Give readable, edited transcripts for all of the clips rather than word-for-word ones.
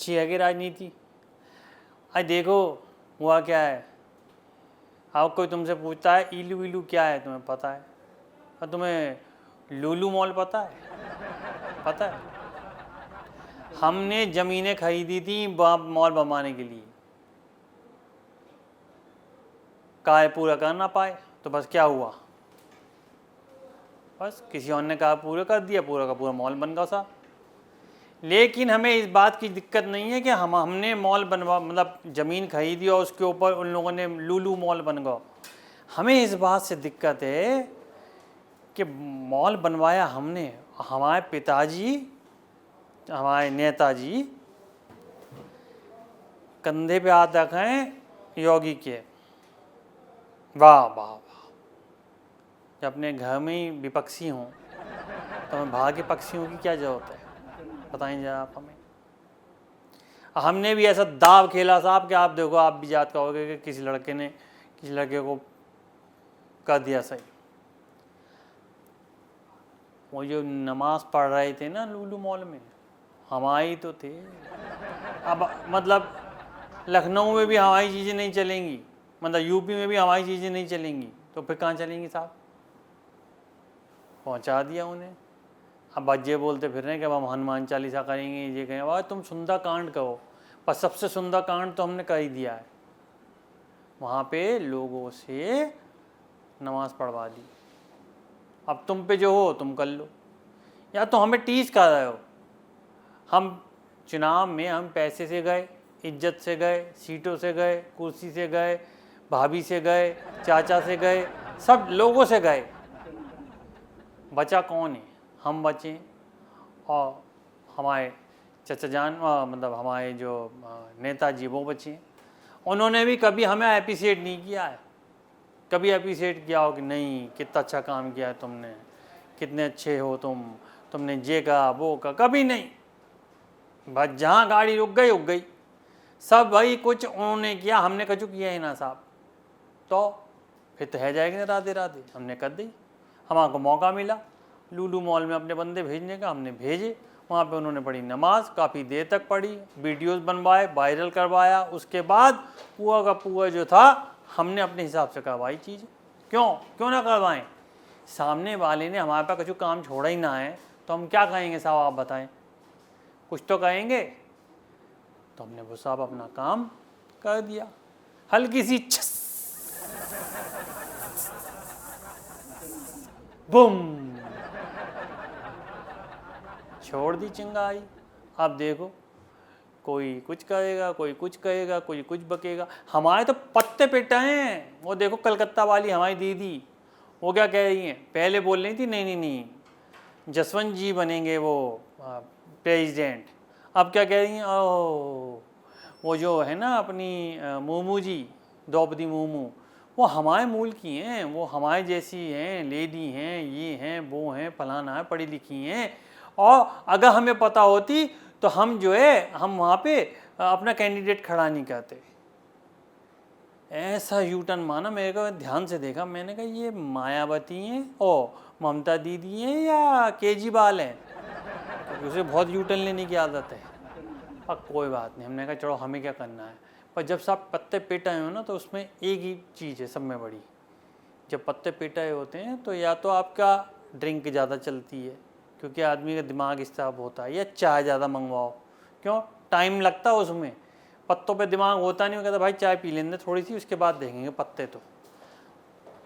अच्छी है कि राजनीति? आज देखो हुआ क्या है, अब कोई तुमसे पूछता है इलू इलू क्या है, तुम्हें पता है? और तुम्हें लूलू मॉल पता है? पता है? हमने ज़मीनें खरीदी थी मॉल बनवाने के लिए, कार्य पूरा कर ना पाए तो बस क्या हुआ, बस किसी और ने कहा पूरा कर दिया, पूरा का पूरा मॉल बन गया साहब। लेकिन हमें इस बात की दिक्कत नहीं है कि हमने मॉल बनवा मतलब ज़मीन खरीदी और उसके ऊपर उन लोगों ने लूलू मॉल बन गया। हमें इस बात से दिक्कत है कि मॉल बनवाया हमने, हमारे पिताजी हमारे नेताजी कंधे पे हाथ रखें योगी के, वाह वाह वाह। जब अपने घर में ही विपक्षी हों तो हमें बाहर के पक्षियों की क्या ज़रूरत है? बताएं जरा आप हमें। हमने भी ऐसा दाव खेला साहब कि आप देखो आप भी याद करोगे कि किसी लड़के ने किसी लड़के को कर दिया सही। वो जो नमाज पढ़ रहे थे ना लूलू मॉल में, हमारी तो थे। अब मतलब लखनऊ में भी हमारी चीज़ें नहीं चलेंगी, मतलब यूपी में भी हमारी चीज़ें नहीं चलेंगी, तो फिर कहाँ चलेंगी साहब? पहुँचा दिया उन्हें। अब बच्चे बोलते फिर रहे हैं कि अब हम हनुमान चालीसा करेंगे, ये कहें। वाह तुम सुंदरकांड कहो, पर सबसे सुंदरकांड तो हमने कर ही दिया है, वहाँ पे लोगों से नमाज पढ़वा दी। अब तुम पे जो हो तुम कर लो, या तो हमें टीज कर रहे हो। हम चुनाव में हम पैसे से गए, इज्जत से गए, सीटों से गए, कुर्सी से गए, भाभी से गए, चाचा से गए, सब लोगों से गए, बचा कौन है? हम बचे और हमारे चचा जान मतलब हमारे जो नेताजी वो बचे। उन्होंने भी कभी हमें अप्रिशिएट नहीं किया है, कभी अप्रिशिएट किया हो कि नहीं कितना अच्छा काम किया है तुमने, कितने अच्छे हो तुमने ये कहा वो कहा, कभी नहीं। बस जहाँ गाड़ी रुक गई सब भाई कुछ उन्होंने किया, हमने कुछ किया ही ना साहब। तो फिर तो है जाएगी ना राधे राधे, हमने कर दी। हमारे मौका मिला लूलू मॉल में अपने बंदे भेजने का, हमने भेजे। वहाँ पे उन्होंने पढ़ी नमाज, काफ़ी देर तक पढ़ी, वीडियोस बनवाए, वायरल करवाया। उसके बाद पूरा का पूरा जो था हमने अपने हिसाब से करवाई चीज़। क्यों ना करवाएं? सामने वाले ने हमारे पास कुछ काम छोड़ा ही ना है तो हम क्या कहेंगे साहब? आप बताएं, कुछ तो कहेंगे। तो हमने वो साहब अपना काम कर दिया, हल्की सी बुम छोड़ दी चिंगारी। अब देखो कोई कुछ कहेगा, कोई कुछ कहेगा, कोई कुछ बकेगा। हमारे तो पत्ते पिटे हैं। वो देखो कलकत्ता वाली हमारी दीदी, वो क्या कह रही हैं? पहले बोल रही थी नहीं जसवंत जी बनेंगे वो प्रेसिडेंट। अब क्या कह रही हैं? ओह वो जो है ना अपनी मोमू जी, द्रौपदी मुर्मू, वो हमारे मूल की हैं, वो हमारे जैसी हैं, लेडी हैं, ये हैं वो हैं, फलाना है, पढ़ी लिखी हैं। और अगर हमें पता होती तो हम जो है हम वहाँ पे अपना कैंडिडेट खड़ा नहीं करते। ऐसा यूटर्न माना, मेरे को ध्यान से देखा, मैंने कहा ये मायावती हैं और ममता दीदी हैं या केजरीवाल हैं, क्योंकि उसे बहुत यूटर्न लेने की आदत है। अब कोई बात नहीं, हमने कहा चलो हमें क्या करना है। पर जब सब पत्ते पिटाए हो ना तो उसमें एक ही चीज़ है सब में बड़ी, जब पत्ते पिटाए होते हैं तो या तो आपका ड्रिंक ज़्यादा चलती है क्योंकि आदमी का दिमाग इस तरह होता है, या चाय ज़्यादा मंगवाओ। क्यों? टाइम लगता है उसमें, पत्तों पे दिमाग होता नहीं। वो कहता भाई चाय पी लेंगे थोड़ी सी, उसके बाद देखेंगे पत्ते। तो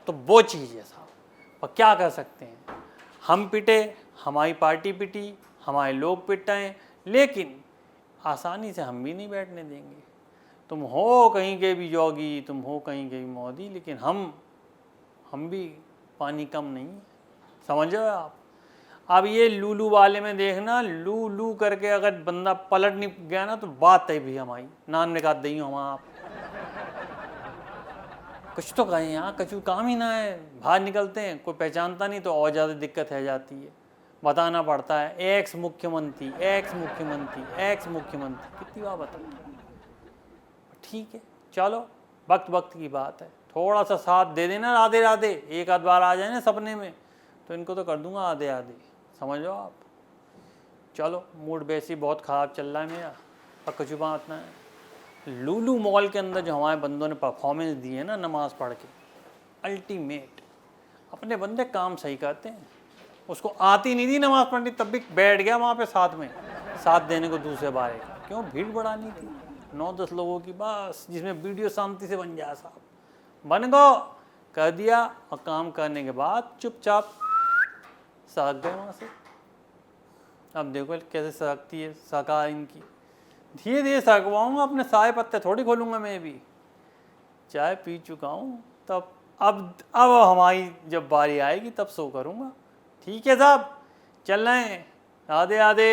वो चीज़ है साहब। और क्या कर सकते हैं? हम पिटे, हमारी पार्टी पिटी, हमारे लोग पिटाएं, लेकिन आसानी से हम भी नहीं बैठने देंगे। तुम हो कहीं के भी योगी, तुम हो कहीं के भी मोदी, लेकिन हम भी पानी कम नहीं, समझ रहे हो आप? अब ये लूलू वाले में देखना, लू लू करके अगर बंदा पलट नहीं गया ना तो बात है भी हमारी नाम निकाल दी हम। आप कुछ तो कहें यहाँ, कछु काम ही ना है। बाहर निकलते हैं कोई पहचानता नहीं तो और ज़्यादा दिक्कत है जाती है, बताना पड़ता है एक्स मुख्यमंत्री, एक्स मुख्यमंत्री, एक्स मुख्यमंत्री, कितनी बार बताओ। ठीक है चलो, वक्त की बात है, थोड़ा सा साथ दे देना राधे राधे, एक आध बार आ जाए ना सपने में तो इनको तो कर दूंगा आधे, समझ लो आप। चलो मूड वैसे ही बहुत ख़राब चल रहा है मेरा, और कुछ बात ना है। लुलु मॉल के अंदर जो हमारे बंदों ने परफॉर्मेंस दी है ना नमाज पढ़ के, अल्टीमेट। अपने बंदे काम सही करते हैं। उसको आती नहीं थी नमाज पढ़नी, तब भी बैठ गया वहाँ पे साथ में, साथ देने को दूसरे बारे का। क्यों? भीड़ बढ़ानी थी 9-10 लोगों की बस, जिसमें वीडियो शांति से बन जाए। साहब बन गो, कर दिया, और काम करने के बाद चुपचाप सरक गए वहाँ से। अब देखो कैसे सरकती है सरकार इनकी। धीरे धीरे सरकवाऊँगा, अपने सारे पत्ते थोड़ी खोलूँगा मैं भी। चाय पी चुका हूँ, तब अब हमारी जब बारी आएगी तब सो करूँगा। ठीक है साहब, चल रहे हैं। आधे आधे